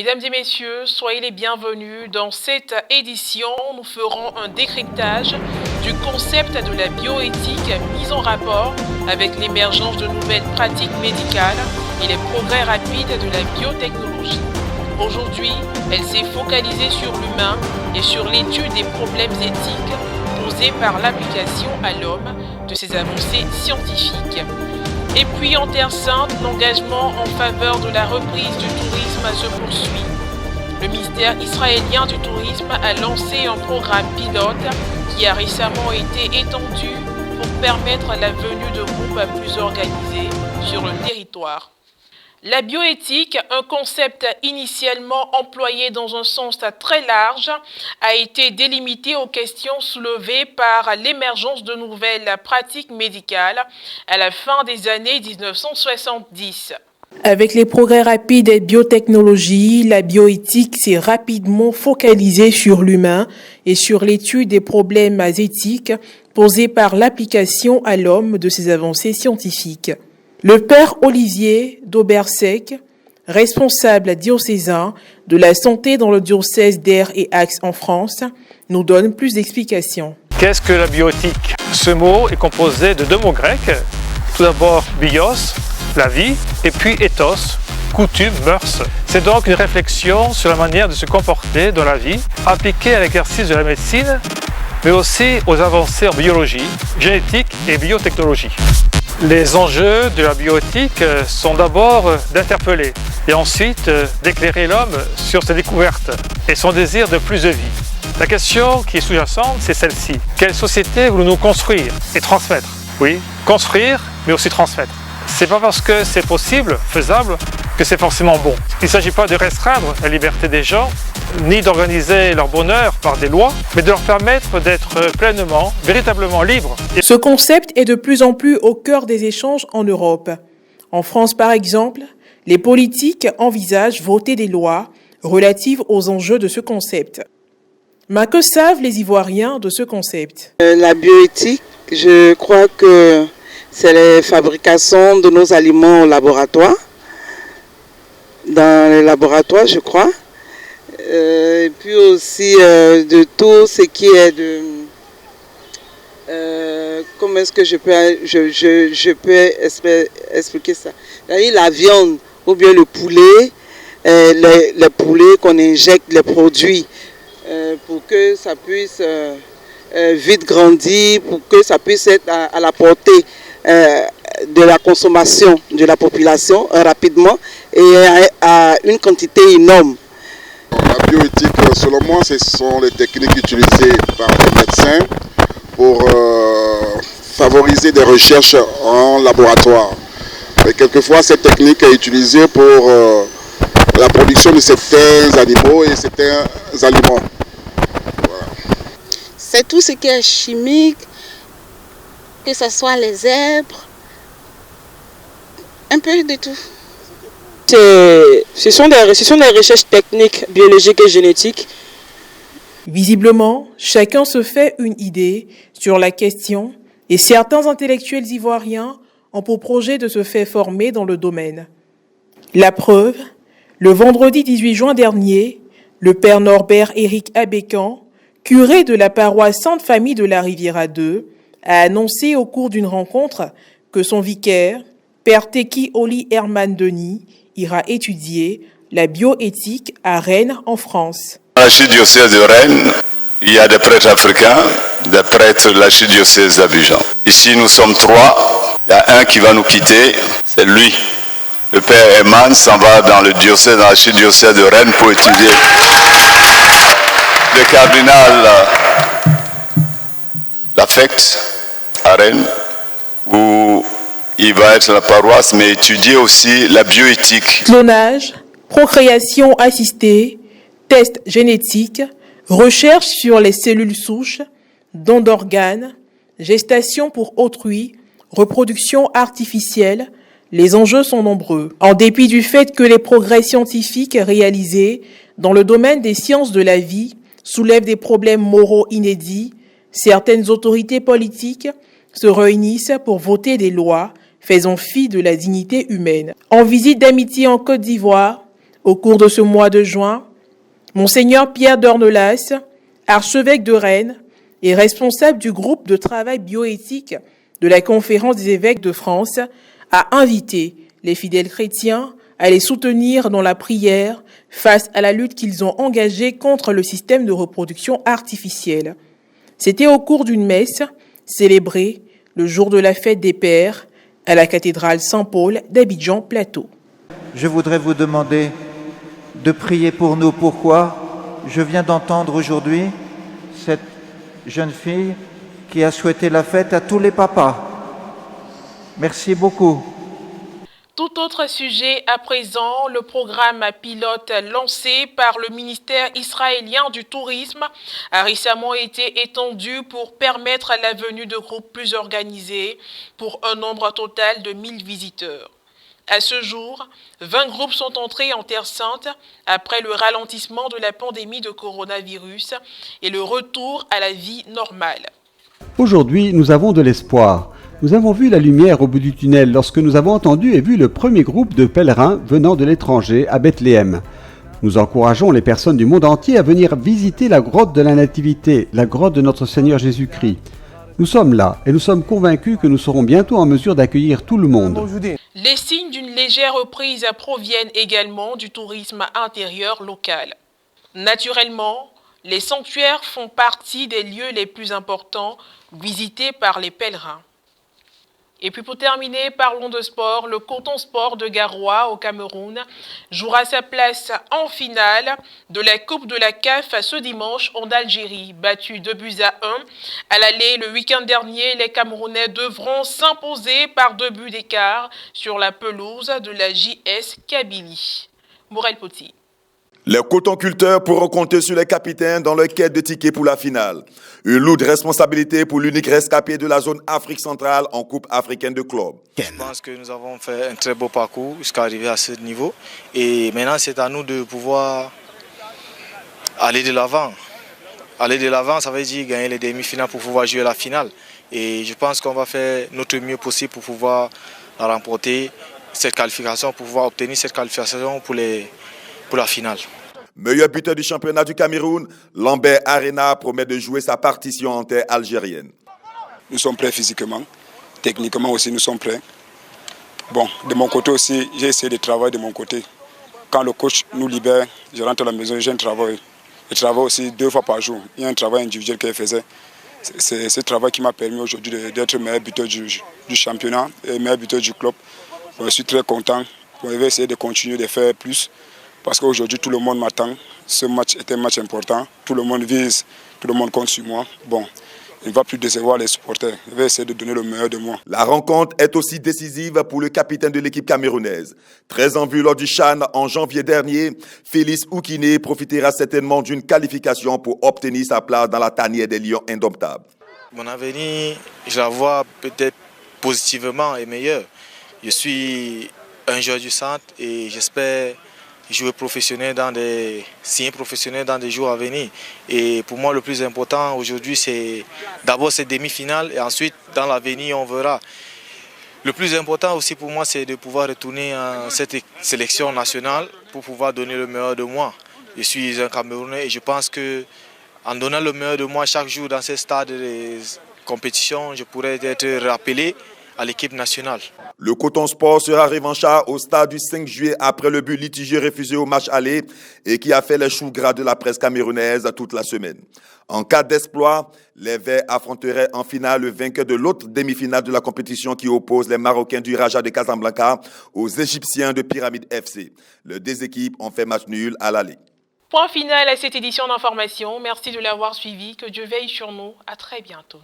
Mesdames et messieurs, soyez les bienvenus. Dans cette édition, nous ferons un décryptage du concept de la bioéthique mis en rapport avec l'émergence de nouvelles pratiques médicales et les progrès rapides de la biotechnologie. Aujourd'hui, elle s'est focalisée sur l'humain et sur l'étude des problèmes éthiques posés par l'application à l'homme de ces avancées scientifiques. Et puis en Terre Sainte, l'engagement en faveur de la reprise du tourisme se poursuit. Le ministère israélien du tourisme a lancé un programme pilote qui a récemment été étendu pour permettre la venue de groupes plus organisés sur le territoire. La bioéthique, un concept initialement employé dans un sens très large, a été délimité aux questions soulevées par l'émergence de nouvelles pratiques médicales à la fin des années 1970. Avec les progrès rapides des biotechnologies, la bioéthique s'est rapidement focalisée sur l'humain et sur l'étude des problèmes éthiques posés par l'application à l'homme de ces avancées scientifiques. Le père Olivier d'Aubersec, responsable diocésain de la santé dans le diocèse d'Aire et Aix en France, nous donne plus d'explications. Qu'est-ce que la bioéthique? Ce mot est composé de deux mots grecs. Tout d'abord bios, la vie, et puis ethos, coutume, mœurs. C'est donc une réflexion sur la manière de se comporter dans la vie, appliquée à l'exercice de la médecine, mais aussi aux avancées en biologie, génétique et biotechnologie. Les enjeux de la bioéthique sont d'abord d'interpeller et ensuite d'éclairer l'homme sur ses découvertes et son désir de plus de vie. La question qui est sous-jacente, c'est celle-ci. Quelle société voulons-nous construire et transmettre? Oui, construire, mais aussi transmettre. C'est pas parce que c'est possible, faisable, que c'est forcément bon. Il ne s'agit pas de restreindre la liberté des gens, ni d'organiser leur bonheur par des lois, mais de leur permettre d'être pleinement, véritablement libres. Ce concept est de plus en plus au cœur des échanges en Europe. En France, par exemple, les politiques envisagent voter des lois relatives aux enjeux de ce concept. Mais que savent les Ivoiriens de ce concept? La bioéthique, je crois que c'est la fabrication de nos aliments au laboratoire. Dans les laboratoires, je crois. Et puis aussi de tout ce qui est de... comment est-ce que je peux expliquer ça? La viande ou bien le poulet, les poulets qu'on injecte, les produits, pour que ça puisse vite grandir, pour que ça puisse être à la portée de la consommation de la population rapidement et à une quantité énorme. La bioéthique, selon moi, ce sont les techniques utilisées par les médecins pour favoriser des recherches en laboratoire. Et quelquefois, cette technique est utilisée pour la production de certains animaux et certains aliments. Voilà. C'est tout ce qui est chimique, que ce soit les herbes, un peu de tout. Ce sont des recherches techniques, biologiques et génétiques. Visiblement, chacun se fait une idée sur la question et certains intellectuels ivoiriens ont pour projet de se faire former dans le domaine. La preuve, le vendredi 18 juin dernier, le père Norbert Éric Abécan, curé de la paroisse Sainte-Famille de la Riviera 2, a annoncé au cours d'une rencontre que son vicaire, père Teki Oli Herman Denis, ira étudier la bioéthique à Rennes en France. Dans l'archidiocèse de Rennes, il y a des prêtres africains, des prêtres de l'archidiocèse d'Abidjan. Ici, nous sommes trois. Il y a un qui va nous quitter, c'est lui. Le père Herman s'en va dans l'archidiocèse de Rennes pour étudier. Le cardinal l'affecte à Rennes, où il va être la paroisse, mais étudier aussi la bioéthique. Clonage, procréation assistée, tests génétiques, recherche sur les cellules souches, dons d'organes, gestation pour autrui, reproduction artificielle, les enjeux sont nombreux. En dépit du fait que les progrès scientifiques réalisés dans le domaine des sciences de la vie soulèvent des problèmes moraux inédits, certaines autorités politiques se réunissent pour voter des lois faisant fi de la dignité humaine. En visite d'amitié en Côte d'Ivoire, Au cours de ce mois de juin, Monseigneur Pierre d'Ornelas, archevêque de Rennes et responsable du groupe de travail bioéthique de la Conférence des évêques de France, a invité les fidèles chrétiens à les soutenir dans la prière face à la lutte qu'ils ont engagée contre le système de reproduction artificielle. C'était au cours d'une messe célébrée le jour de la fête des Pères à la cathédrale Saint-Paul d'Abidjan-Plateau. Je voudrais vous demander de prier pour nous. Pourquoi? Je viens d'entendre aujourd'hui cette jeune fille qui a souhaité la fête à tous les papas. Merci beaucoup. Tout autre sujet à présent, le programme pilote lancé par le ministère israélien du Tourisme a récemment été étendu pour permettre la venue de groupes plus organisés pour un nombre total de 1000 visiteurs. À ce jour, 20 groupes sont entrés en Terre Sainte après le ralentissement de la pandémie de coronavirus et le retour à la vie normale. Aujourd'hui, nous avons de l'espoir. Nous avons vu la lumière au bout du tunnel lorsque nous avons entendu et vu le premier groupe de pèlerins venant de l'étranger à Bethléem. Nous encourageons les personnes du monde entier à venir visiter la grotte de la Nativité, la grotte de notre Seigneur Jésus-Christ. Nous sommes là et nous sommes convaincus que nous serons bientôt en mesure d'accueillir tout le monde. Les signes d'une légère reprise proviennent également du tourisme intérieur local. Naturellement, les sanctuaires font partie des lieux les plus importants visités par les pèlerins. Et puis pour terminer, parlons de sport. Le Coton Sport de Garoua au Cameroun jouera sa place en finale de la Coupe de la CAF ce dimanche en Algérie. Battu 2-1 à l'aller le week-end dernier, les Camerounais devront s'imposer par 2 buts d'écart sur la pelouse de la JS Kabylie. Morel Poti. Les cotonculteurs pourront compter sur les capitaines dans leur quête de tickets pour la finale. Une lourde responsabilité pour l'unique rescapé de la zone Afrique centrale en Coupe africaine de club. Je pense que nous avons fait un très beau parcours jusqu'à arriver à ce niveau. Et maintenant, c'est à nous de pouvoir aller de l'avant. Aller de l'avant, ça veut dire gagner les demi-finales pour pouvoir jouer la finale. Et je pense qu'on va faire notre mieux possible pour pouvoir remporter cette qualification, pour pouvoir obtenir cette qualification pour la finale. Meilleur buteur du championnat du Cameroun, Lambert Arena promet de jouer sa partition en terre algérienne. Nous sommes prêts physiquement, techniquement aussi nous sommes prêts. Bon, de mon côté aussi, j'ai essayé de travailler de mon côté. Quand le coach nous libère, je rentre à la maison, j'ai un travail. Je travaille aussi 2 fois par jour. Il y a un travail individuel qu'il faisait. C'est ce travail qui m'a permis aujourd'hui d'être meilleur buteur du championnat et meilleur buteur du club. Bon, je suis très content. Je vais essayer de continuer de faire plus. Parce qu'aujourd'hui, tout le monde m'attend. Ce match est un match important. Tout le monde vise, tout le monde compte sur moi. Bon, il ne va plus décevoir les supporters. Je vais essayer de donner le meilleur de moi. La rencontre est aussi décisive pour le capitaine de l'équipe camerounaise. Très en vue lors du CHAN en janvier dernier, Félix Oukine profitera certainement d'une qualification pour obtenir sa place dans la tanière des Lions indomptables. Mon avenir, je la vois peut-être positivement et meilleur. Je suis un joueur du centre et j'espère jouer professionnel signer professionnel dans des jours à venir. Et pour moi, le plus important aujourd'hui, c'est d'abord cette demi-finale et ensuite, dans l'avenir, on verra. Le plus important aussi pour moi, c'est de pouvoir retourner à cette sélection nationale pour pouvoir donner le meilleur de moi. Je suis un Camerounais et je pense qu'en donnant le meilleur de moi chaque jour dans ces stades de compétition, je pourrais être rappelé à l'équipe nationale. Le Coton Sport sera revanchard au stade du 5 juillet après le but litigieux refusé au match aller et qui a fait les choux gras de la presse camerounaise toute la semaine. En cas d'exploit, les Verts affronteraient en finale le vainqueur de l'autre demi-finale de la compétition qui oppose les Marocains du Raja de Casablanca aux Égyptiens de Pyramide FC. Les 2 équipes ont fait match nul à l'aller. Point final à cette édition d'information. Merci de l'avoir suivi. Que Dieu veille sur nous. À très bientôt.